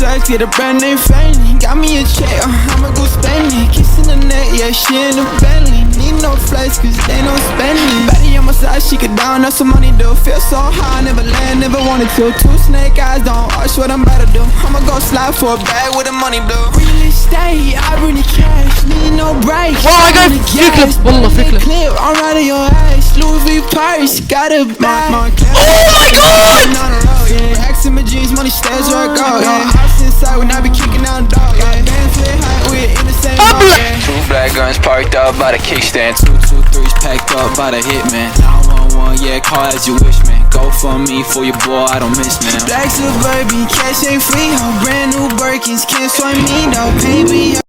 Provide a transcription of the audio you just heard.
tags, get a brand name family. Got me a check, I'ma go spend it. Kissing the neck, yeah, she in the Bentley. Need no flights, cause they no spending. Betty on my side, she could down up some money, do. Feel so high, never land, never wanted to. Two snake eyes, don't watch what I'm about to do. I'ma go slide for a bag with the money blue. Real estate, I bring the cash, need no brakes. والله قاعد فكلة والله فكلة. I'm out of your ass, Louis V purse, got a bag. Oh my god! Racks in my jeans, money stays where I go. House inside when I be kicking down dog. Bands lit high, we in the same boat. Two black guns parked up by the kickstand. 223s packed up by the hitman. 911, yeah, call as you wish, man. Go for me, for your boy, I don't miss, man. Black Suburban, cash ain't free, ho. Brand new Birkins, can't swipe me, no, baby.